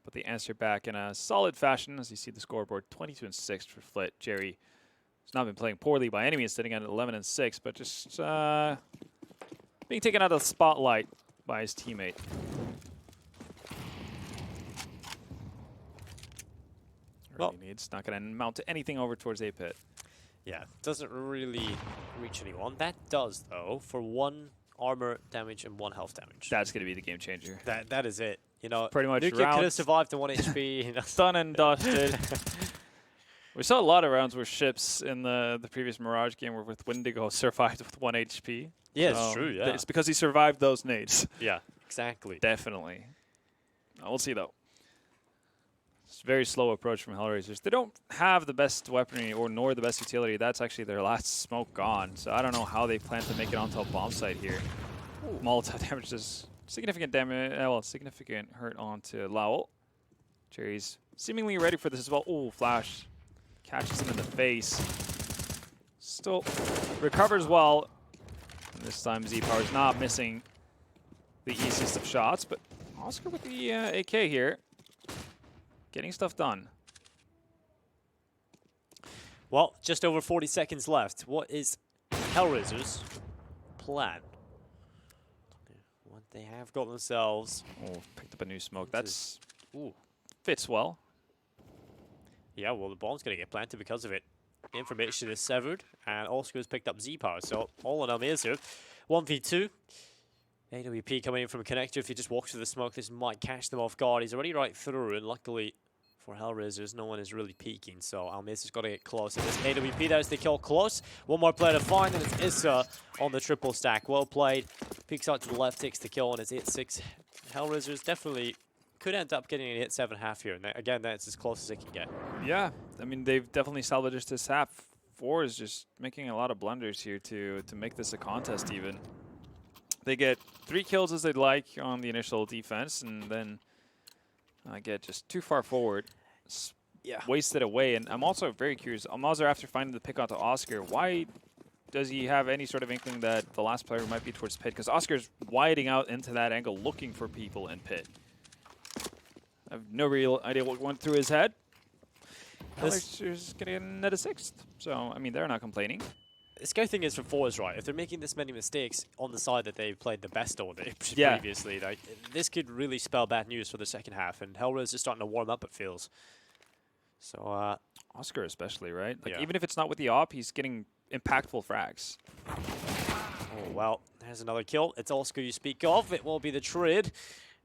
Speaker 2: But they answered back in a solid fashion, as you see the scoreboard, 22-6 for Flit. Jerry has not been playing poorly by any means, sitting at 11-6, but just being taken out of the spotlight by his teammate.
Speaker 1: Well,
Speaker 2: it's not going to amount to anything over towards A pit.
Speaker 1: Yeah, doesn't really reach anyone. That does, though, for 1 armor damage and 1 health damage.
Speaker 2: That's going to be the game changer.
Speaker 1: That is it. You know,
Speaker 2: pretty much
Speaker 1: Nukia could have survived to 1 HP. You know.
Speaker 2: Done and dusted. We saw a lot of rounds where ships in the previous Mirage game were with Wendigo survived with 1 HP.
Speaker 1: Yeah, so it's true, yeah.
Speaker 2: It's because he survived those nades.
Speaker 1: Yeah, exactly.
Speaker 2: Definitely. We'll see, though. It's a very slow approach from HellRaisers. They don't have the best weaponry nor the best utility. That's actually their last smoke gone. So I don't know how they plan to make it onto a bomb site here. Molotov damages significant damage. Well, significant hurt onto Lowell. Jerry's seemingly ready for this as well. Oh, flash catches him in the face. Still recovers well. And this time Z-Power's not missing the easiest of shots, but Oscar with the AK here. Getting stuff done.
Speaker 1: Well, just over 40 seconds left. What is HellRaisers' plan? What they have got themselves.
Speaker 2: Oh, picked up a new smoke. That's fits well.
Speaker 1: Yeah, well, the bomb's going to get planted because of it. The information is severed, and Oscar has picked up Z-Power. So all on Almirza. 1v2. AWP coming in from a connector. If he just walks through the smoke, this might catch them off guard. He's already right through, and luckily for HellRaisers, no one is really peeking, so Almirza's got to get close. And this AWP, there's the kill close. One more player to find, and it's Issa on the triple stack. Well played. Peeks out to the left, takes the kill, and it's 8-6. HellRaisers definitely could end up getting an 8-7 half here. And again, that's as close as they can get.
Speaker 2: Yeah, I mean, they've definitely salvaged this half. Forze just making a lot of blunders here to make this a contest even. They get 3 kills as they'd like on the initial defense, and then get just too far forward. Wasted away. And I'm also very curious, Almirza, after finding the pick onto Oscar, why does he have any sort of inkling that the last player might be towards pit? Because Oscar's widening out into that angle, looking for people in pit. I have no real idea what went through his head. HellRaisers getting another 6th. So, I mean, they're not complaining.
Speaker 1: The scary thing is for Forze, right? If they're making this many mistakes on the side that they've played the best all day previously, like, this could really spell bad news for the second half. And HellRaisers is starting to warm up, it feels. So,
Speaker 2: Oscar especially, right? Like, even if it's not with the AWP, he's getting impactful frags.
Speaker 1: Oh, well, there's another kill. It's Oscar you speak of. It will be the trade.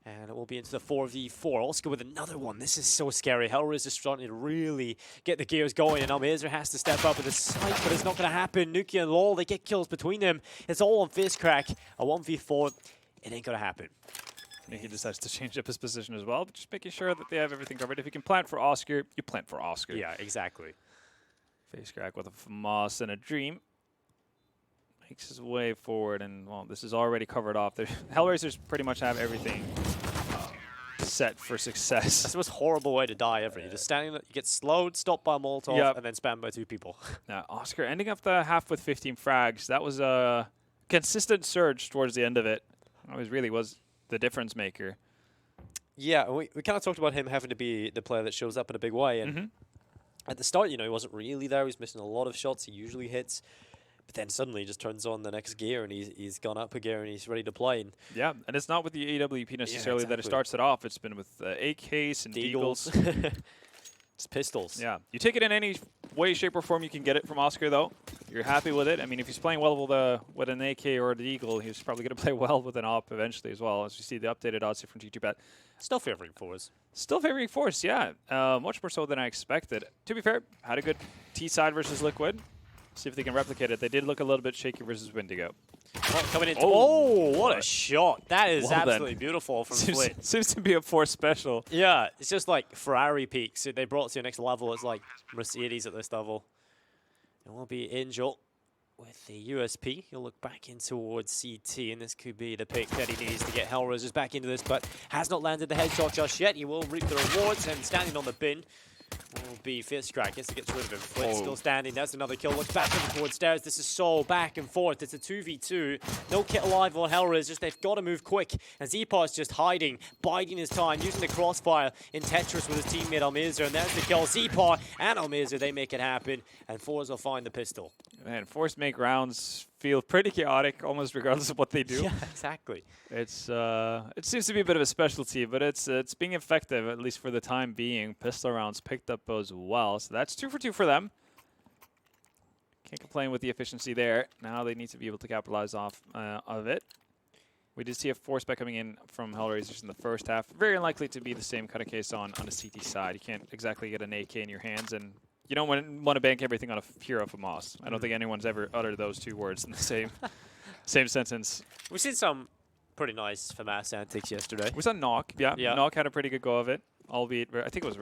Speaker 1: And it will be into the 4v4. Oscar with another one. This is so scary. HellRaisers is starting to really get the gears going, and Almirza has to step up with a sight, but it's not going to happen. Nukia and Lol, they get kills between them. It's all on Facecrack. A 1v4. it ain't going to happen.
Speaker 2: I think he decides to change up his position as well, but just making sure that they have everything covered. If you can plant for Oscar, you plant for Oscar.
Speaker 1: Yeah, exactly.
Speaker 2: Face crack with a Moss and a Dream. Makes his way forward, and, well, this is already covered off. The HellRaisers pretty much have everything set for success.
Speaker 1: That's the most horrible way to die ever. You're just standing there, you get slowed, stopped by a Molotov, and then spammed by 2 people.
Speaker 2: Now, Oscar ending up the half with 15 frags. That was a consistent surge towards the end of it. It really was the difference maker.
Speaker 1: Yeah, we kind of talked about him having to be the player that shows up in a big way. And at the start, you know, he wasn't really there. He was missing a lot of shots he usually hits. But then suddenly he just turns on the next gear and he's gone up a gear and he's ready to play. And
Speaker 2: yeah, and it's not with the AWP necessarily that it starts it off. It's been with AKs and Deagles.
Speaker 1: It's pistols.
Speaker 2: Yeah, you take it in any way, shape, or form you can get it from Oscar, though. You're happy with it. I mean, if he's playing well with an AK or an Eagle, he's probably going to play well with an AWP eventually as well. As you see the updated odds here from GGBet.
Speaker 1: Still favoring Forze.
Speaker 2: Still favoring Forze, yeah. Much more so than I expected. To be fair, had a good T-side versus Liquid. See if they can replicate it. They did look a little bit shaky versus Wendigo.
Speaker 1: Oh, coming into what a shot. That is absolutely beautiful from Flit.
Speaker 2: Seems to be a Force special.
Speaker 1: Yeah, it's just like Ferrari peaks. They brought it to the next level. It's like Mercedes at this level. It will be Angel with the USP. He'll look back in towards CT, and this could be the pick that he needs to get HellRaisers back into this, but has not landed the headshot just yet. He will reap the rewards, and standing on the bin will be Fierce Crack. Gets to get rid of him. Flit still standing. That's another kill. Looks back towards stairs. This is so back and forth. It's a 2v2. No kit alive on HellRaisers. They've got to move quick. And Zepar's just hiding, biding his time, using the crossfire in Tetris with his teammate Almirza. And there's the kill. Zepar and Almirza, they make it happen. And Forze will find the pistol.
Speaker 2: Man, Force make rounds feel pretty chaotic, almost regardless of what they do.
Speaker 1: Yeah, exactly.
Speaker 2: It's it seems to be a bit of a specialty, but it's being effective, at least for the time being. Pistol rounds picked up as well, so that's 2 for 2 for them. Can't complain with the efficiency there. Now they need to be able to capitalize off of it. We did see a Force back coming in from HellRaisers in the first half. Very unlikely to be the same kind of case on a CT side. You can't exactly get an AK in your hands, and you don't want to bank everything on a hero for Moss. I don't think anyone's ever uttered those 2 words in the same sentence.
Speaker 1: We've seen some pretty nice FAMAS antics yesterday.
Speaker 2: We saw Knock. Yeah, Knock had a pretty good go of it, albeit, I think it was,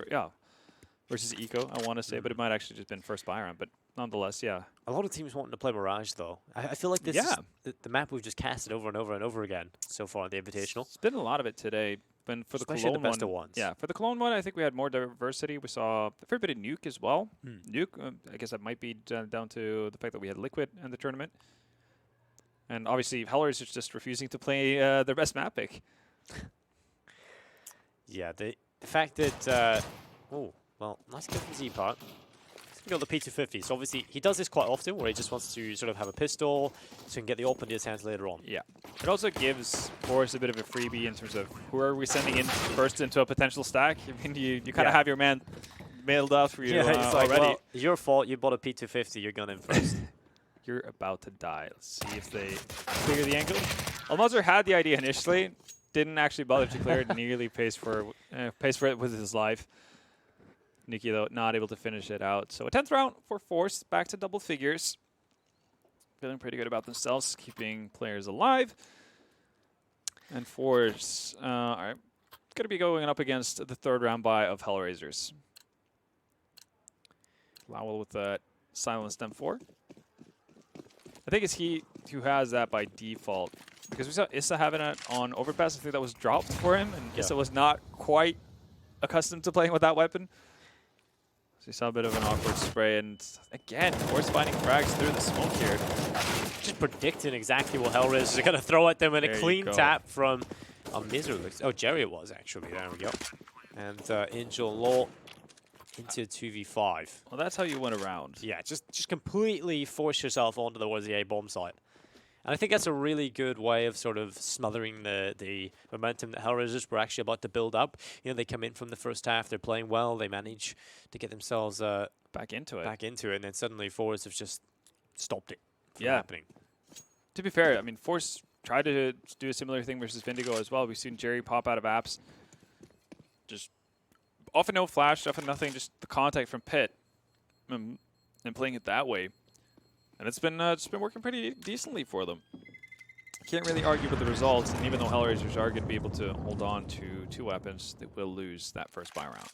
Speaker 2: versus Eco, I want to say, but it might actually just been first buy round. But nonetheless, yeah.
Speaker 1: A lot of teams wanting to play Mirage, though. I feel like this is the map we've just casted over and over and over again so far in the Invitational.
Speaker 2: It's been a lot of it today. But for
Speaker 1: Especially
Speaker 2: the Cologne
Speaker 1: the best
Speaker 2: one,
Speaker 1: of ones.
Speaker 2: Yeah, for the Cologne one, I think we had more diversity. We saw a fair bit of Nuke as well. Nuke, I guess that might be down to the fact that we had Liquid in the tournament. And obviously, HellRaisers is just refusing to play their best map pick.
Speaker 1: Yeah, the fact that... well, nice kill from Z-Part. He's going to go the P250. So obviously, he does this quite often, where he just wants to sort of have a pistol so he can get the AWP into his hands later on. Yeah.
Speaker 2: It also gives Force a bit of a freebie in terms of who are we sending in first into a potential stack. I mean, you kind of have your man mailed out for you
Speaker 1: it's like,
Speaker 2: already.
Speaker 1: Well, it's your fault. You bought a P250. You're going in first.
Speaker 2: You're about to die. Let's see if they clear the angle. Almazar had the idea initially. Didn't actually bother to clear it. Nearly pays for it with his life. Nikki, though, not able to finish it out. So a 10th round for Force, back to double figures. Feeling pretty good about themselves, keeping players alive. And Force, all right, going to be going up against the 3rd round buy of HellRaisers. Lowell with that silenced M4. I think it's he who has that by default. Because we saw Issa having it on overpass. I think that was dropped for him, and Issa was not quite accustomed to playing with that weapon. So you saw a bit of an awkward spray, and again, Force finding frags through the smoke here.
Speaker 1: Just predicting exactly what HellRaisers are going to throw at them, and a clean tap from Almirza. Oh, Jerry it was, actually. There we go. And Angel Law into 2v5.
Speaker 2: Well, that's how you win a round.
Speaker 1: Yeah, just completely force yourself onto the A bomb site. And I think that's a really good way of sort of smothering the momentum that HellRaisers were actually about to build up. You know, they come in from the first half, they're playing well, they manage to get themselves
Speaker 2: back into it,
Speaker 1: and then suddenly Forze have just stopped it from happening.
Speaker 2: To be fair, I mean, Force tried to do a similar thing versus Vindigo as well. We've seen Jerry pop out of apps. Just often no flash, often nothing, just the contact from Pit and playing it that way. And it's been working pretty decently for them. can't really argue with the results. And even though HellRaisers are going to be able to hold on to 2 weapons, they will lose that first buy round.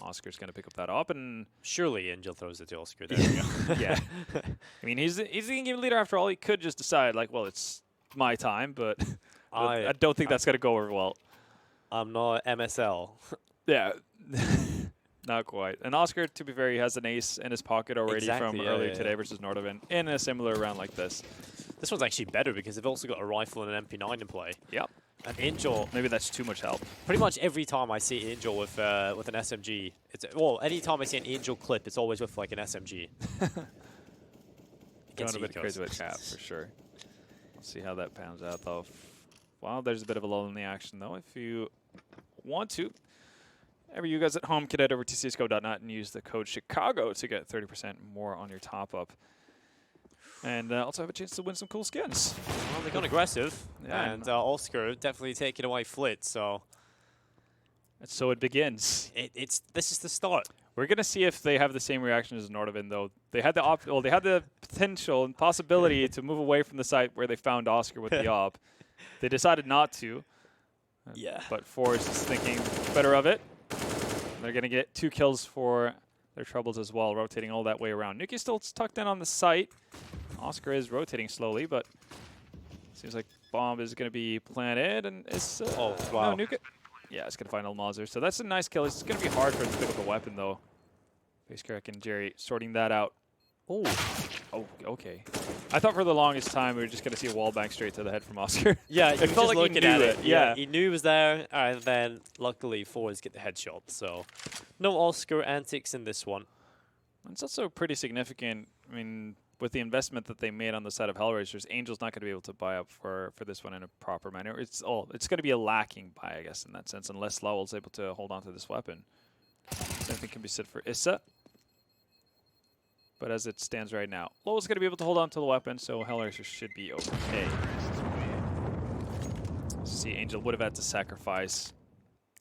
Speaker 2: Oscar's going to pick up that up, and
Speaker 1: surely Angel throws it to Oscar. There we go.
Speaker 2: yeah. I mean, he's the game leader after all. He could just decide, like, well, it's my time, but I don't think that's going to go over well.
Speaker 1: I'm not MSL.
Speaker 2: Yeah. Not quite. And Oscar, to be fair, he has an ace in his pocket already from earlier today versus Nordovan in a similar round like this.
Speaker 1: This one's actually better because they've also got a rifle and an MP9 in play.
Speaker 2: Yep.
Speaker 1: And Angel...
Speaker 2: Maybe that's too much help.
Speaker 1: Pretty much every time I see Angel with an SMG, well, any time I see an Angel clip, it's always with like an SMG.
Speaker 2: Going a bit crazy with Cap, for sure. Let's see how that pans out, though. Wow, there's a bit of a lull in the action, though. If you want to, you guys at home can head over to csgo.net and use the code Chicago to get 30% more on your top-up. And also have a chance to win some cool skins.
Speaker 1: Well, they've gone aggressive.
Speaker 2: Yeah,
Speaker 1: and Oscar definitely taking away Flit, so...
Speaker 2: And so it begins.
Speaker 1: This is the start.
Speaker 2: We're going to see if they have the same reaction as Nordovan, though. They had the potential and possibility to move away from the site where they found Oscar with the op. They decided not to.
Speaker 1: Yeah.
Speaker 2: But Forze is thinking better of it. They're going to get 2 kills for their troubles as well, rotating all that way around. Nuki's still tucked in on the site. Oscar is rotating slowly, but seems like bomb is going to be planted, and it's
Speaker 1: oh wow.
Speaker 2: No, Nuka. Yeah, it's going to find Almazer. So that's a nice kill. It's going to be hard for him to pick up a weapon, though. Facecrack and Jerry sorting that out. Oh, okay. I thought for the longest time we were just going to see a wall bang straight to the head from Oscar.
Speaker 1: Yeah,
Speaker 2: it felt like he knew it. Yeah,
Speaker 1: he knew it was there, and then luckily Forze get the headshot. So no Oscar antics in this one.
Speaker 2: It's also pretty significant. I mean, with the investment that they made on the side of HellRaisers, Angel's not going to be able to buy up for this one in a proper manner. It's going to be a lacking buy, I guess, in that sense, unless Lowell's able to hold on to this weapon. Same thing can be said for Issa. But as it stands right now, Lowell's going to be able to hold on to the weapon, so HellRaisers should be okay. See, Angel would have had to sacrifice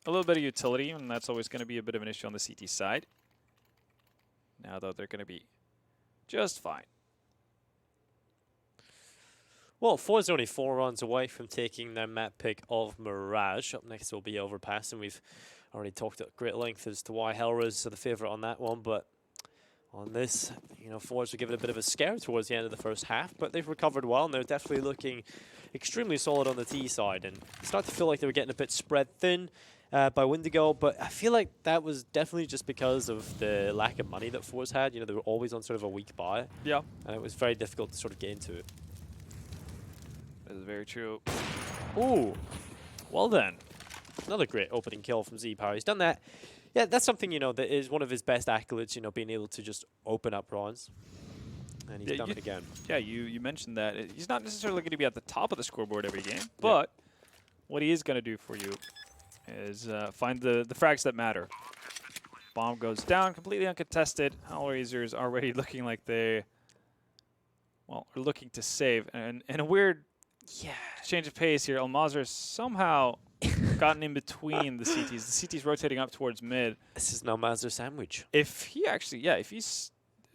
Speaker 2: a little bit of utility, and that's always going to be a bit of an issue on the CT side. Now, though, they're going to be just fine.
Speaker 1: Well, Forze only 4 runs away from taking their map pick of Mirage. Up next will be Overpass, and we've already talked at great length as to why HellRaisers are the favourite on that one, but on this, Forze were given a bit of a scare towards the end of the first half, but they've recovered well, and they're definitely looking extremely solid on the T side, and it's starting to feel like they were getting a bit spread thin by Wendigo, but I feel like that was definitely just because of the lack of money that Forze had. They were always on sort of a weak buy.
Speaker 2: Yeah.
Speaker 1: And it was very difficult to sort of get into it.
Speaker 2: That is very true. Ooh. Well then.
Speaker 1: Another great opening kill from Z-Power. He's done that. Yeah, that's something, that is one of his best accolades, being able to just open up rounds. And he's done it again.
Speaker 2: Yeah, you mentioned that. He's not necessarily going to be at the top of the scoreboard every game, but what he is going to do for you is find the frags that matter. Bomb goes down, completely uncontested. HellRaisers already looking like they, are looking to save. And in a weird change of pace here, Almazer somehow gotten in between the CTs. The CT's rotating up towards mid.
Speaker 1: This is an Almazer sandwich.
Speaker 2: If he's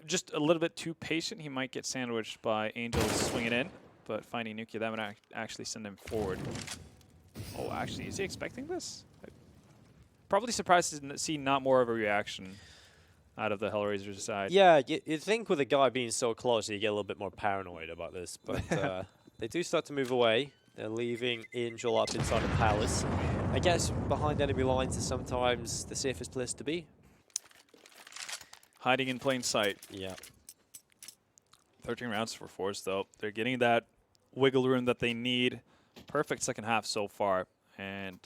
Speaker 2: just a little bit too patient, he might get sandwiched by Angel swinging in, but finding Nuki, that would actually send him forward. Oh, actually, is he expecting this? Probably surprised to see not more of a reaction out of the HellRaisers side.
Speaker 1: Yeah, you think with a guy being so close, you get a little bit more paranoid about this, but they do start to move away. They're leaving Angel up inside the palace. I guess behind enemy lines is sometimes the safest place to be.
Speaker 2: Hiding in plain sight.
Speaker 1: Yeah.
Speaker 2: 13 rounds for Forze, though. They're getting that wiggle room that they need. Perfect second half so far. And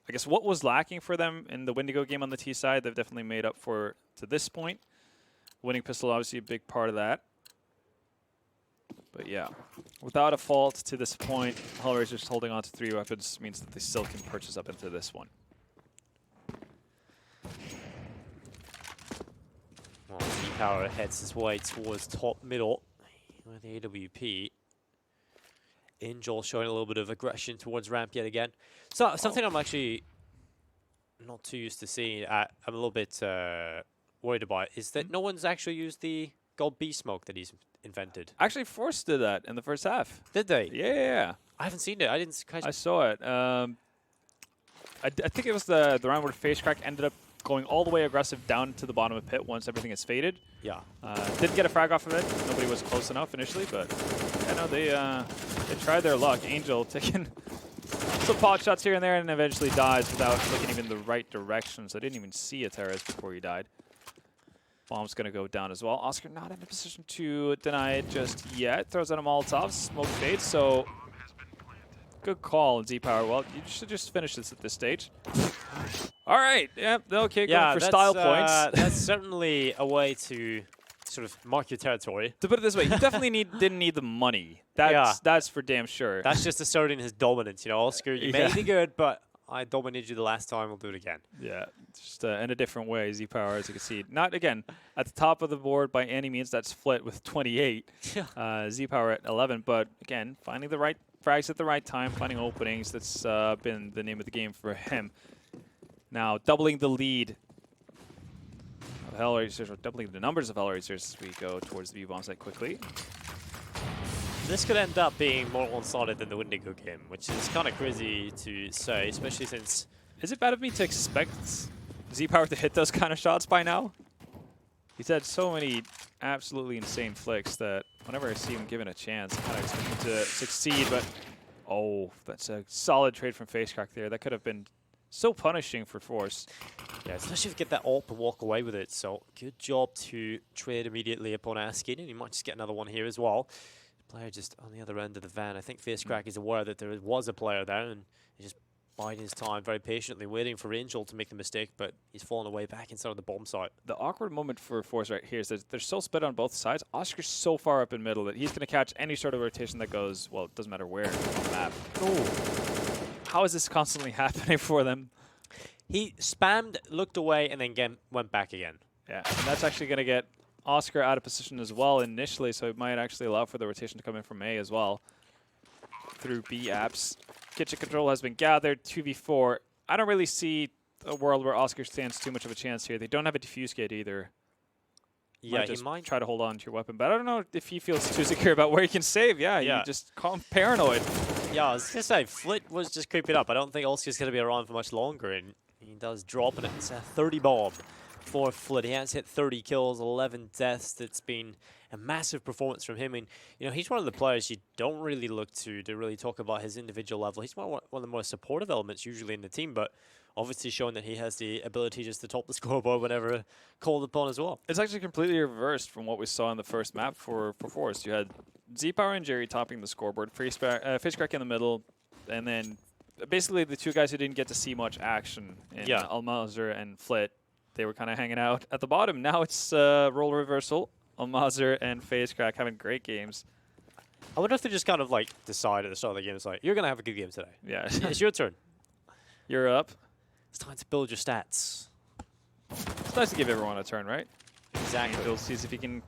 Speaker 2: I guess what was lacking for them in the Wendigo game on the T side, they've definitely made up for to this point. Winning pistol, obviously a big part of that. But yeah, without a fault to this point, HellRaisers holding on to 3 weapons means that they still can purchase up into this one.
Speaker 1: Well, Z-Power heads his way towards top middle with the AWP. Angel showing a little bit of aggression towards ramp yet again. So something I'm actually not too used to seeing, I'm a little bit worried about, is that no one's actually used the gold B smoke that he's invented.
Speaker 2: Actually, Forze did that in the first half.
Speaker 1: Did they?
Speaker 2: Yeah.
Speaker 1: I haven't seen it. I didn't catch
Speaker 2: I saw it. I think it was the round where FaceCrack ended up going all the way aggressive down to the bottom of pit once everything is faded.
Speaker 1: Yeah.
Speaker 2: Didn't get a frag off of it. Nobody was close enough initially, but I know they tried their luck. Angel taking some pot shots here and there and eventually dies without looking even the right direction. So I didn't even see a terrorist before he died. Bomb's going to go down as well. Oscar not in a position to deny it just yet. Throws out a Molotov. Smoke fades, so good call, Z-Power. Well, you should just finish this at this stage. All right. Yep. Okay, going for style points.
Speaker 1: That's certainly a way to sort of mark your territory.
Speaker 2: To put it this way, you definitely didn't need the money. That's for damn sure.
Speaker 1: That's just asserting his dominance. You know, Oscar, you may be good, but I dominated you the last time. We'll do it again.
Speaker 2: Yeah, just in a different way. Z-Power, as you can see, not again at the top of the board by any means. That's split with 28. Z-Power at 11, but again, finding the right frags at the right time, finding openings. That's been the name of the game for him. Now doubling the lead of HellRaisers, or doubling the numbers of HellRaisers as we go towards the B-bomb site quickly.
Speaker 1: This could end up being more one-sided than the Wendigo game, which is kind of crazy to say, especially since...
Speaker 2: Is it bad of me to expect Z-Power to hit those kind of shots by now? He's had so many absolutely insane flicks that whenever I see him given a chance, I kind of expect him to succeed, but... Oh, that's a solid trade from FaceCrack there. That could have been so punishing for Forze.
Speaker 1: Yeah, especially if you get that ult and walk away with it. So good job to trade immediately upon asking, and you might just get another one here as well. Player just on the other end of the van. I think FaceCrack is aware that there was a player there, and he's just biding his time very patiently, waiting for Angel to make the mistake, but he's fallen away back inside of the bomb site.
Speaker 2: The awkward moment for Forze right here is that they're so split on both sides. Oscar's so far up in middle that he's going to catch any sort of rotation that goes, well, it doesn't matter where on the map.
Speaker 1: Oh.
Speaker 2: How is this constantly happening for them?
Speaker 1: He spammed, looked away, and then went back again.
Speaker 2: Yeah, and that's actually going to get Oscar out of position as well initially, so it might actually allow for the rotation to come in from A as well. Through B apps. Kitchen control has been gathered, 2v4. I don't really see a world where Oscar stands too much of a chance here. They don't have a defuse gate either.
Speaker 1: Yeah,
Speaker 2: he might try to hold on to your weapon, but I don't know if he feels too secure about where he can save. Yeah, you just call him paranoid.
Speaker 1: Yeah, I was going to say, Flit was just creeping up. I don't think Oscar's going to be around for much longer, and he does drop, and it's a 30 bomb for Flit. He has hit 30 kills, 11 deaths. It's been a massive performance from him. And, you know, he's one of the players you don't really look to really talk about his individual level. He's one of the more supportive elements usually in the team, but obviously showing that he has the ability just to top the scoreboard whenever called upon as well.
Speaker 2: It's actually completely reversed from what we saw in the first map for Forze. You had Z-Power and Jerry topping the scoreboard, FaceCrack in the middle, and then basically the two guys who didn't get to see much action in Almazer and Flit. They were kind of hanging out at the bottom. Now it's role reversal. Almazer and FaceCrack having great games.
Speaker 1: I wonder if they just kind of like decide at the start of the game, it's like, you're going to have a good game today.
Speaker 2: Yeah.
Speaker 1: It's your turn.
Speaker 2: You're up.
Speaker 1: It's time to build your stats.
Speaker 2: It's nice to give everyone a turn, right?
Speaker 1: Exactly.
Speaker 2: Angel sees if he can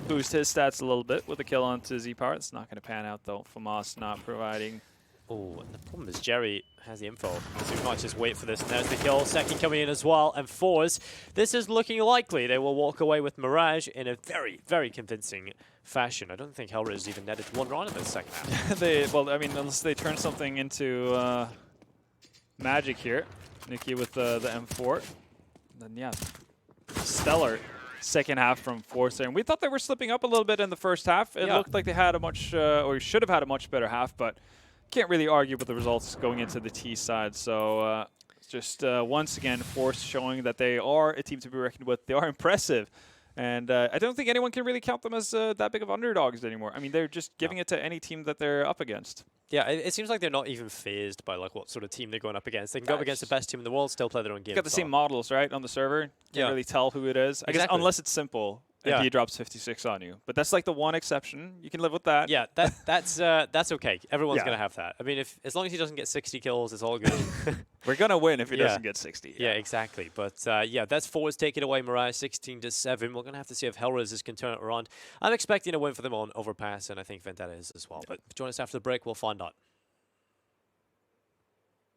Speaker 2: boost his stats a little bit with a kill onto Z-Power. It's not going to pan out, though. FAMAS not providing.
Speaker 1: Oh, and the problem is Jerry has the info, so we might just wait for this. And there's the kill. Second coming in as well. And Forze, this is looking likely. They will walk away with Mirage in a very, very convincing fashion. I don't think HellRaisers even netted one round in the second half.
Speaker 2: Well, I mean, unless they turn something into magic here. Nikki with the M4. Then, yeah, stellar second half from Forze. And we thought they were slipping up a little bit in the first half. It looked like they had a much, or should have had a much better half, but can't really argue with the results going into the T side. So just once again, Forze showing that they are a team to be reckoned with. They are impressive. And I don't think anyone can really count them as that big of underdogs anymore. I mean, they're just giving it to any team that they're up against.
Speaker 1: Yeah, it seems like they're not even phased by like what sort of team they're going up against. They can go up against the best team in the world, still play their own game.
Speaker 2: Got the same models, right, on the server. Can't really tell who it is. I guess unless it's simple and he drops 56 on you. But that's like the one exception. You can live with that.
Speaker 1: Yeah, that's okay. Everyone's going to have that. I mean, as long as he doesn't get 60 kills, it's all good.
Speaker 2: We're going to win if he doesn't get 60.
Speaker 1: Yeah, exactly. But yeah, that's Forze taking away Mirage 16-7. We're going to have to see if HellRaisers can turn it around. I'm expecting a win for them on Overpass, and I think Vendetta is as well. But join us after the break. We'll find out.